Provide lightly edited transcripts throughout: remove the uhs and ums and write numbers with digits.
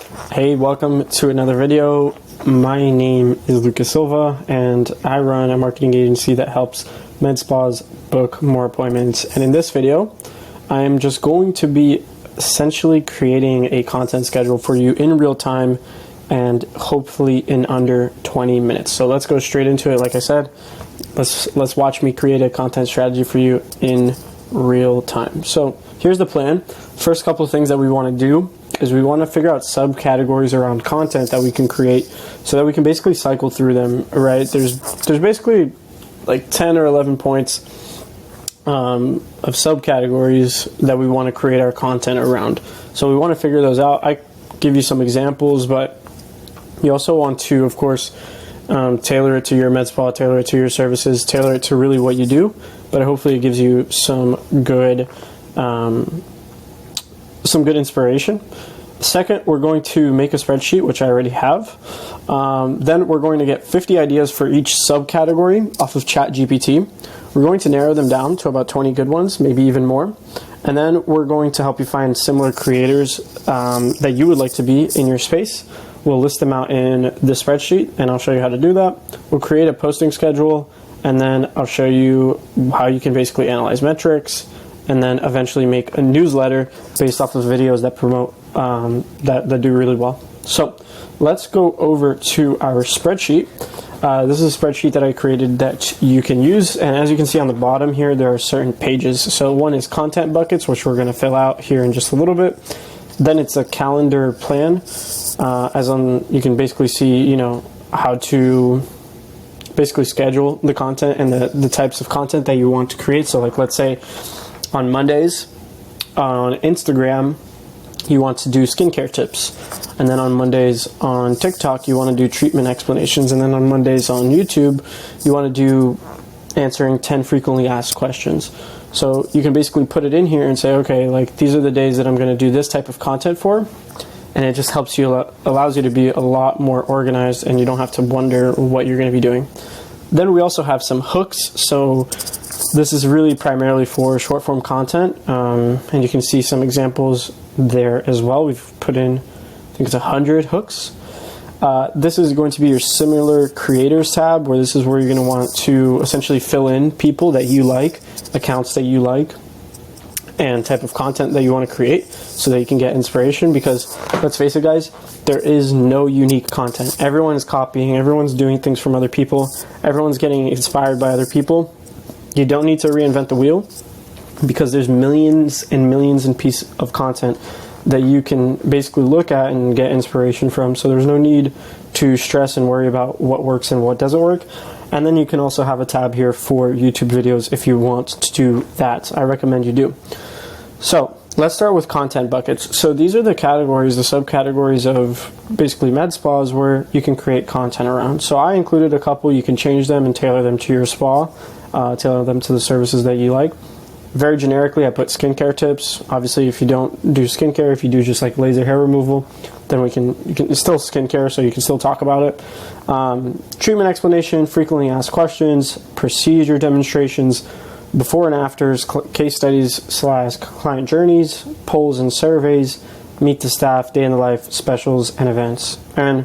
Hey, welcome to another video. My name is Lucas Silva and I run a marketing agency that helps med spas book more appointments. And in this video, I am just going to be essentially creating a content schedule for you in real time and hopefully in under 20 minutes. So let's go straight into it. Like I said, let's watch me create a content strategy for you in real time. So here's the plan. First couple of things that we want to do is we want to figure out subcategories around content that we can create so that we can basically cycle through them, right? There's basically like 10 or 11 points of subcategories that we want to create our content around. So we want to figure those out. I give you some examples, but you also want to, of course, tailor it to your med spa, tailor it to your services, tailor it to really what you do, but hopefully it gives you some good inspiration. Second, we're going to make a spreadsheet, which I already have. Then we're going to get 50 ideas for each subcategory off of ChatGPT. We're going to narrow them down to about 20 good ones, maybe even more. And then we're going to help you find similar creators that you would like to be in your space. We'll list them out in the spreadsheet, and I'll show you how to do that. We'll create a posting schedule, and then I'll show you how you can basically analyze metrics, and then eventually make a newsletter based off of videos that promote, that do really well. So let's go over to our spreadsheet. This is a spreadsheet that I created that you can use, and as you can see on the bottom here, there are certain pages. So one is content buckets, which we're going to fill out here in just a little bit. Then it's a calendar plan, you can basically see, how to basically schedule the content and the types of content that you want to create. So like, let's say on Mondays on Instagram, you want to do skincare tips. And then on Mondays on TikTok, you want to do treatment explanations. And then on Mondays on YouTube, you want to do answering 10 frequently asked questions. So you can basically put it in here and say, okay, like these are the days that I'm going to do this type of content for. And it just helps you, allows you to be a lot more organized, and you don't have to wonder what you're going to be doing. Then we also have some hooks. So this is really primarily for short form content. And you can see some examples there as well. We've put in, I think it's 100 hooks. This is going to be your similar creators tab, where this is where you're going to want to essentially fill in people that you like, accounts that you like, and type of content that you want to create so that you can get inspiration. Because let's face it, guys, there is no unique content. Everyone is copying, everyone's doing things from other people, everyone's getting inspired by other people. You don't need to reinvent the wheel, because there's millions and millions and pieces of content that you can basically look at and get inspiration from. So there's no need to stress and worry about what works and what doesn't work. And then you can also have a tab here for YouTube videos if you want to do that. I recommend you do. So let's start with content buckets. So these are the categories, the subcategories of basically med spas where you can create content around. So I included a couple. You can change them and tailor them to your spa, tailor them to the services that you like. Very generically, I put skincare tips. Obviously, if you don't do skincare, if you do just like laser hair removal, then it's still skincare, so you can still talk about it. Treatment explanation, frequently asked questions, procedure demonstrations, before and afters, case studies / client journeys, polls and surveys, meet the staff, day in the life, specials, and events. And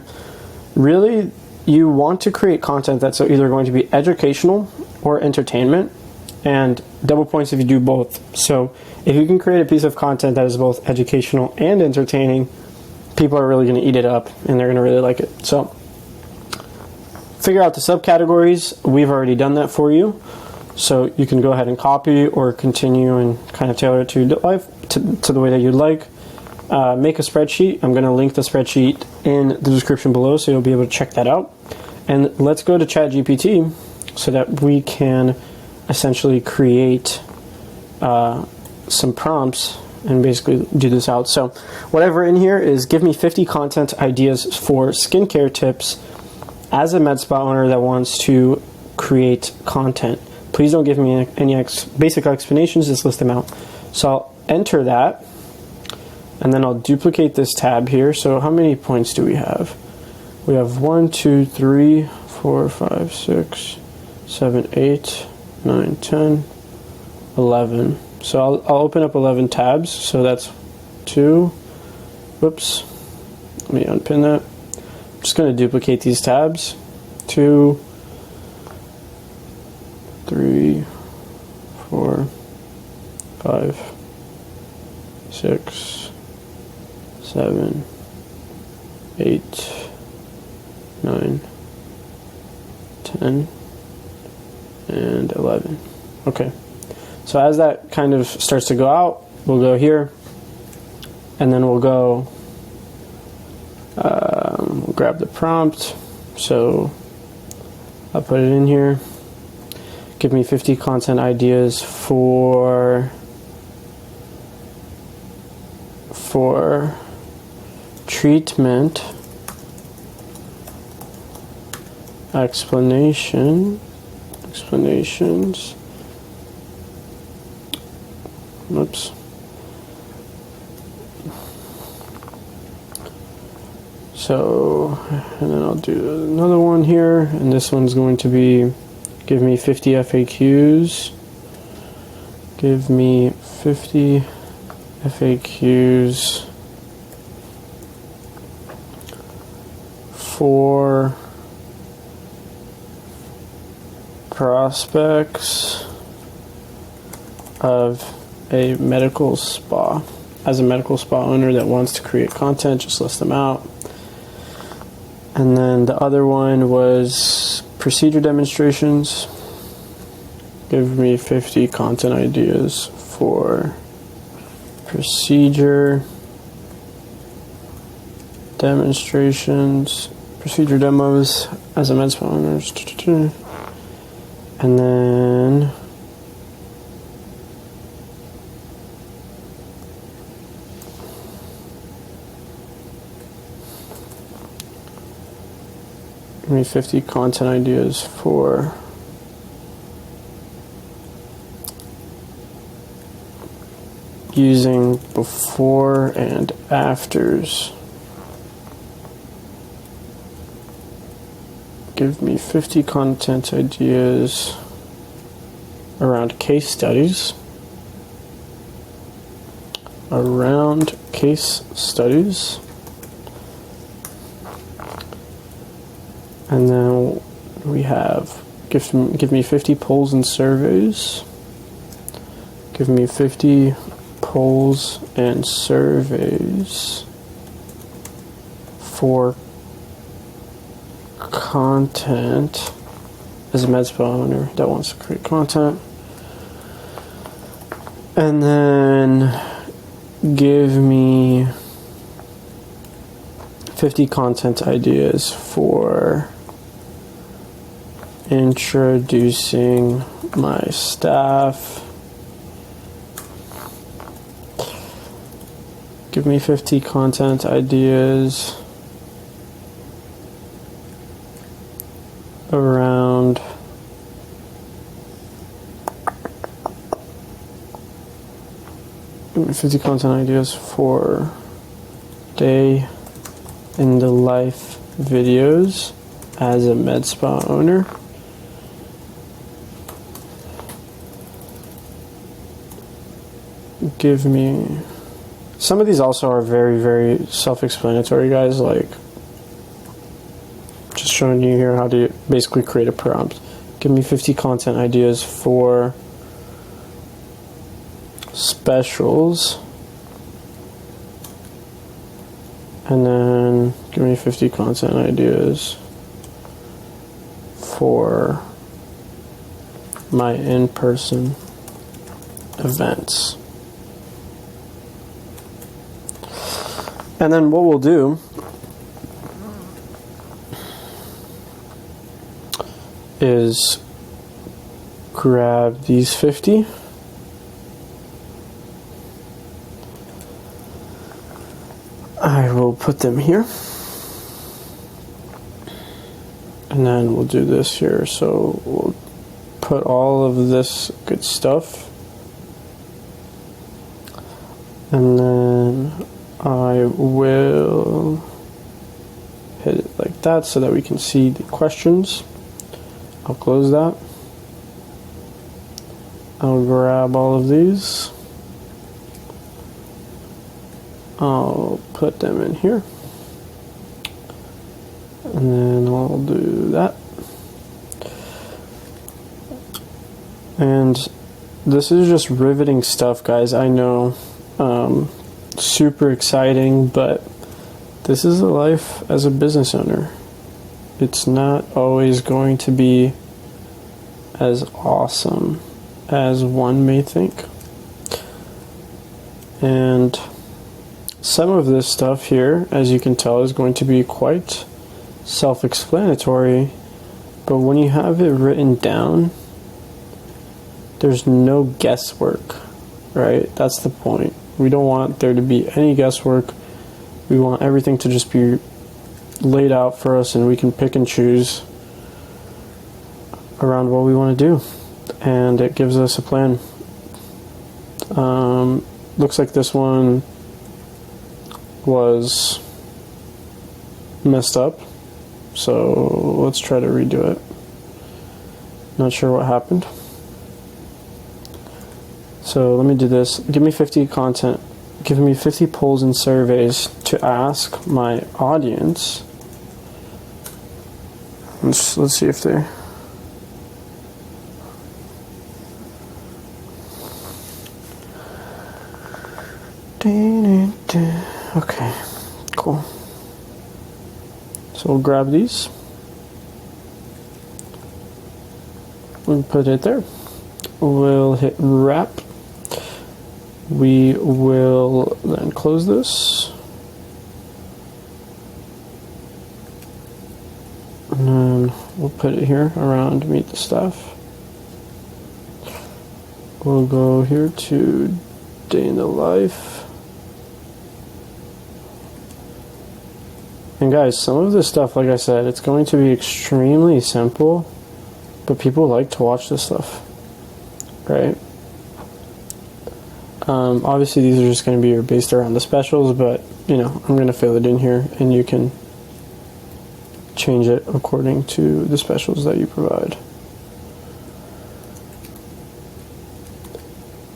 really, you want to create content that's either going to be educational or entertainment, and double points if you do both. So if you can create a piece of content that is both educational and entertaining, people are really going to eat it up and they're going to really like it. So figure out the subcategories. We've already done that for you. So you can go ahead and copy or continue and kind of tailor it to life, to the way that you'd like. Make a spreadsheet. I'm going to link the spreadsheet in the description below, so you'll be able to check that out. And let's go to ChatGPT so that we can essentially create some prompts and basically do this out. So whatever in here is, give me 50 content ideas for skincare tips as a med spa owner that wants to create content. Please don't give me any basic explanations, just list them out. So I'll enter that, and then I'll duplicate this tab here. So how many points do we have? We have 1, 2, 3, 4, 5, 6, 7, 8, 9, 10, 11. So I'll open up 11 tabs. So that's 2, whoops, Let me unpin that. I'm just going to duplicate these tabs. 2, 3, 4, 5, 6, 7, 8, 9, 10, and 11. Okay. So as that kind of starts to go out, we'll go here, and then we'll go we'll grab the prompt. So I'll put it in here. Give me 50 content ideas for treatment explanations. Oops. So, and then I'll do another one here, and this one's going to be, give me 50 FAQs. Give me 50 FAQs for prospects of a medical spa. As a medical spa owner that wants to create content, just list them out. And then the other one was procedure demonstrations. Give me 50 content ideas for procedure demonstrations, procedure demos as a med spa owner. And then give me 50 content ideas for using before and afters. Give me 50 content ideas around case studies. And then we have give me 50 polls and surveys. Give me 50 polls and surveys for content as a med spa owner that wants to create content. And then give me 50 content ideas for introducing my staff. Give me 50 content ideas around give me 50 content ideas for day in the life videos as a med spa owner. Give me, some of these also are very, very self-explanatory, guys, like just showing you here how to basically create a prompt. Give me 50 content ideas for specials, and then give me 50 content ideas for my in-person events. And then what we'll do is grab these 50. I will put them here. And then we'll do this here. So we'll put all of this good stuff. And then I will hit it like that so that we can see the questions. I'll close that. I'll grab all of these. I'll put them in here. And then I'll do that. And this is just riveting stuff, guys. I know, super exciting, but this is a life as a business owner. It's not always going to be as awesome as one may think. And some of this stuff here, as you can tell, is going to be quite self-explanatory, but when you have it written down, there's no guesswork, right? That's the point. We don't want there to be any guesswork. We want everything to just be laid out for us, and we can pick and choose around what we want to do, and it gives us a plan. Looks like this one was messed up, so let's try to redo it. Not sure what happened. So let me do this. Give me 50 content. Give me 50 polls and surveys to ask my audience. Let's see if they... Okay, cool. So we'll grab these. We'll put it there. We'll hit wrap. We will then close this. And then we'll put it here around meet the staff. We'll go here to day in the life. And guys, some of this stuff, like I said, it's going to be extremely simple, but people like to watch this stuff, right? Obviously these are just going to be based around the specials, but you know, I'm going to fill it in here and you can change it according to the specials that you provide.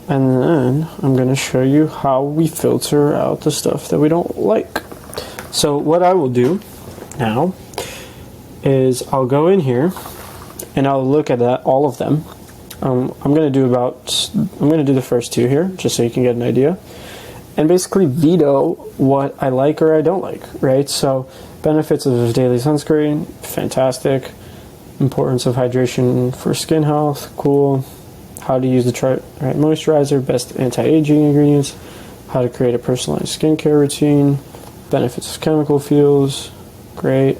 And then I'm going to show you how we filter out the stuff that we don't like. So what I will do now is I'll go in here and I'll look at all of them. I'm going to do the first two here just so you can get an idea, and basically veto what I like or I don't like, right? So benefits of daily sunscreen, fantastic. Importance of hydration for skin health, cool. How to use the right moisturizer, best anti-aging ingredients, how to create a personalized skincare routine, benefits of chemical fuels, great,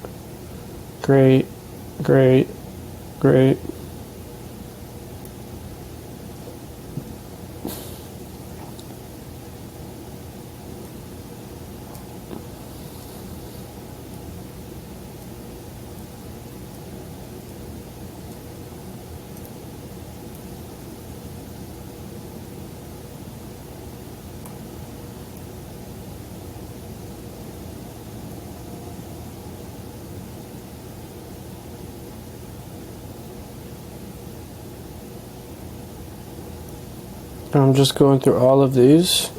great, great, great. I'm just going through all of these,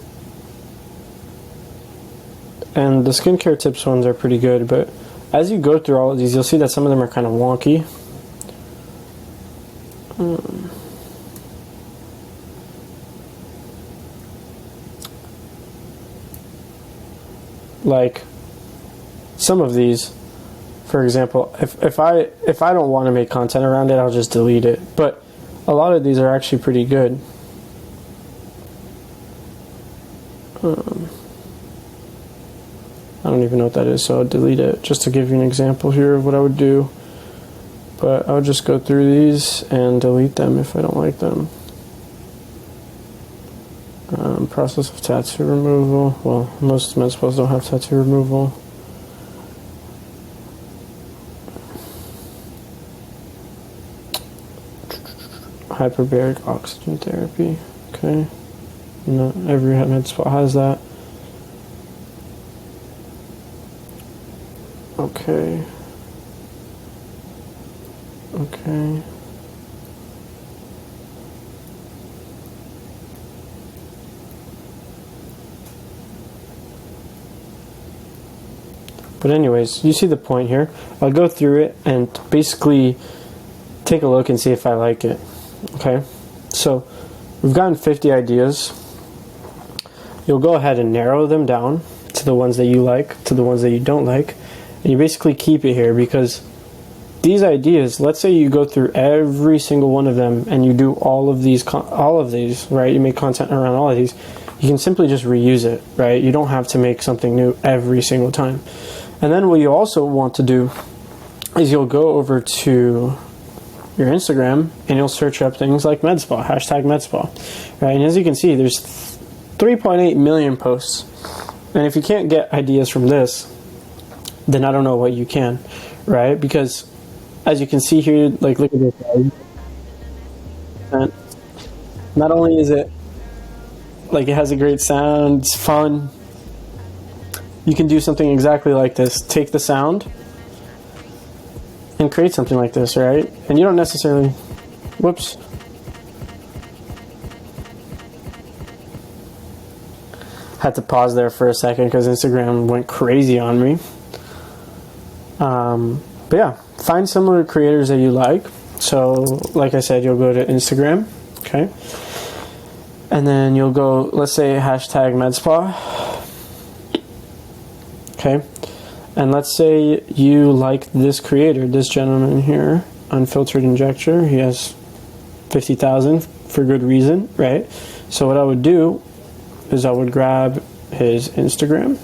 and the skincare tips ones are pretty good, but as you go through all of these, you'll see that some of them are kind of wonky. Like some of these, for example, if I don't want to make content around it, I'll just delete it, but a lot of these are actually pretty good. I don't even know what that is, so I'll delete it just to give you an example here of what I would do. But I would just go through these and delete them if I don't like them. Process of tattoo removal. Well, most med spas don't have tattoo removal. Hyperbaric oxygen therapy. Okay. Not every med spa has that. Okay. Okay. But anyways, you see the point here. I'll go through it and basically take a look and see if I like it. Okay, so we've gotten 50 ideas. You'll go ahead and narrow them down to the ones that you like, to the ones that you don't like, and you basically keep it here, because these ideas, let's say you go through every single one of them and you do all of these, right? You make content around all of these. You can simply just reuse it, right? You don't have to make something new every single time. And then what you also want to do is you'll go over to your Instagram and you'll search up things like MedSpa, hashtag MedSpa, right? And as you can see, there's 3.8 million posts. And if you can't get ideas from this, then I don't know what you can, right? Because as you can see here, like, look at this, guys. And not only is it like, it has a great sound, it's fun, you can do something exactly like this. Take the sound and create something like this, right? And you don't necessarily, whoops. Had to pause there for a second because Instagram went crazy on me. But yeah, find similar creators that you like. So, like I said, you'll go to Instagram, okay? And then you'll go, let's say, hashtag MedSpa. Okay. And let's say you like this creator, this gentleman here, Unfiltered Injector. He has 50,000 for good reason, right? So what I would do is I would grab his Instagram.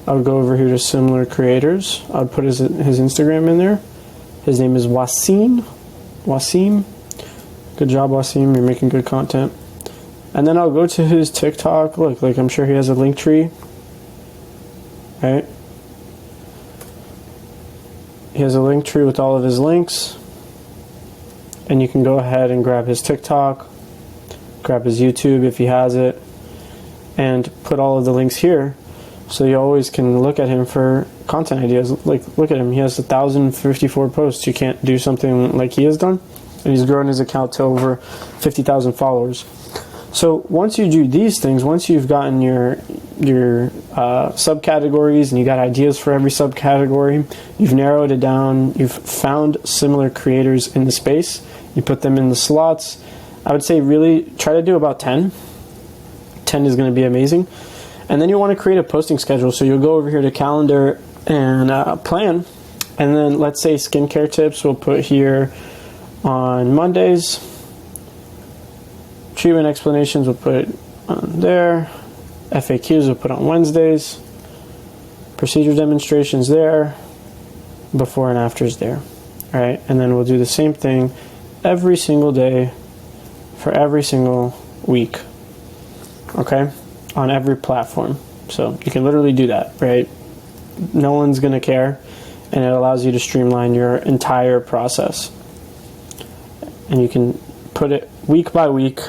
I would go over here to similar creators. I would put his Instagram in there. His name is Wasim. Good job, Wasim. You're making good content. And then I'll go to his TikTok. Look, like, I'm sure he has a link tree. Right? He has a link tree with all of his links. And you can go ahead and grab his TikTok, grab his YouTube if he has it, and put all of the links here. So you always can look at him for content ideas. Like, look at him. He has 1,054 posts. You can't do something like he has done. And he's grown his account to over 50,000 followers. So once you do these things, once you've gotten your subcategories and you got ideas for every subcategory, you've narrowed it down, you've found similar creators in the space, you put them in the slots. I would say really try to do about 10. 10 is going to be amazing. And then you want to create a posting schedule. So you'll go over here to calendar and plan. And then let's say skincare tips we'll put here on Mondays. Treatment explanations we'll put on there. FAQs we'll put on Wednesdays. Procedure demonstrations there. Before and afters there. All right, and then we'll do the same thing every single day for every single week. Okay, on every platform. So you can literally do that, right? No one's going to care, and it allows you to streamline your entire process. And you can put it week by week,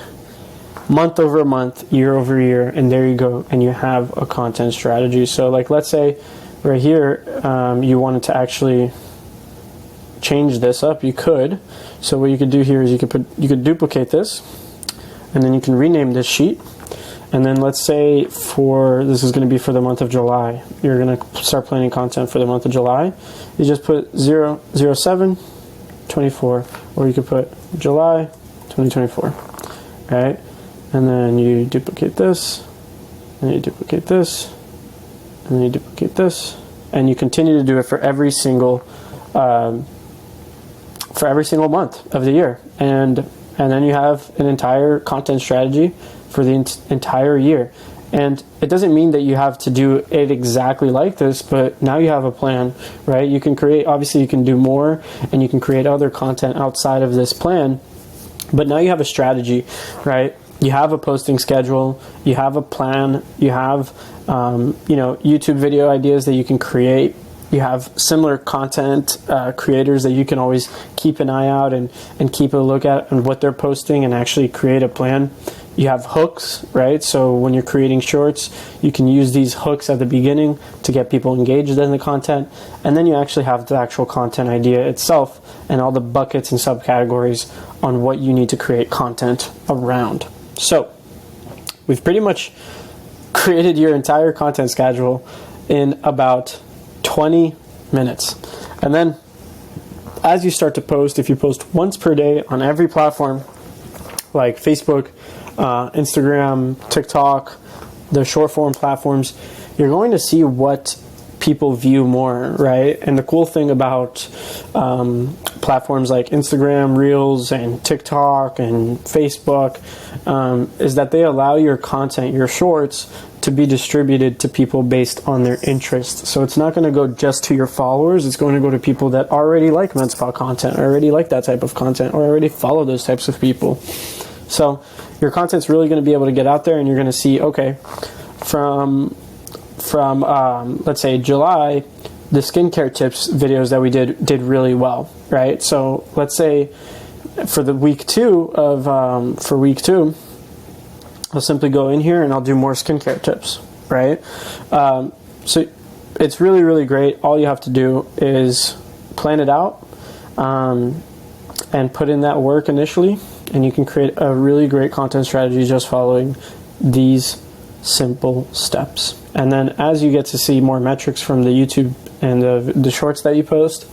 month over month, year over year, and there you go, and you have a content strategy. So like, let's say right here you wanted to actually change this up. You could. So what you could do here is you could duplicate this, and then you can rename this sheet. And then let's say this is going to be for the month of July. You're going to start planning content for the month of July. You just put 07/24, or you could put July 2024, right? And then you duplicate this, and you duplicate this, and then you duplicate this, and you continue to do it for every single month of the year, and then you have an entire content strategy for the entire year. And it doesn't mean that you have to do it exactly like this, but now you have a plan, right? You can create, obviously you can do more, and you can create other content outside of this plan, but now you have a strategy, right? You have a posting schedule, you have a plan, you have YouTube video ideas that you can create. You have similar content creators that you can always keep an eye out and keep a look at and what they're posting and actually create a plan. You have hooks, right? So when you're creating shorts, you can use these hooks at the beginning to get people engaged in the content. And then you actually have the actual content idea itself and all the buckets and subcategories on what you need to create content around. So we've pretty much created your entire content schedule in about 20 minutes. And then as you start to post, if you post once per day on every platform, like Facebook, Instagram, TikTok, the short form platforms, you're going to see what people view more, right? And the cool thing about platforms like Instagram Reels and TikTok and Facebook is that they allow your content, your shorts, to be distributed to people based on their interests. So it's not going to go just to your followers, it's going to go to people that already like MedSpa content, or already like that type of content, or already follow those types of people. So your content's really going to be able to get out there, and you're going to see, okay, from let's say July, the skincare tips videos that we did really well, right? So let's say for week two, I'll simply go in here and I'll do more skincare tips, right? So it's really, really great. All you have to do is plan it out and put in that work initially, and you can create a really great content strategy just following these simple steps. And then as you get to see more metrics from the YouTube and the shorts that you post,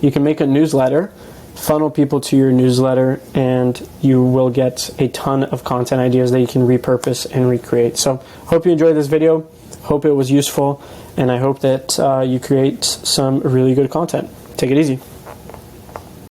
you can make a newsletter, funnel people to your newsletter, and you will get a ton of content ideas that you can repurpose and recreate. So hope you enjoyed this video, hope it was useful, and I hope that you create some really good content. Take it easy.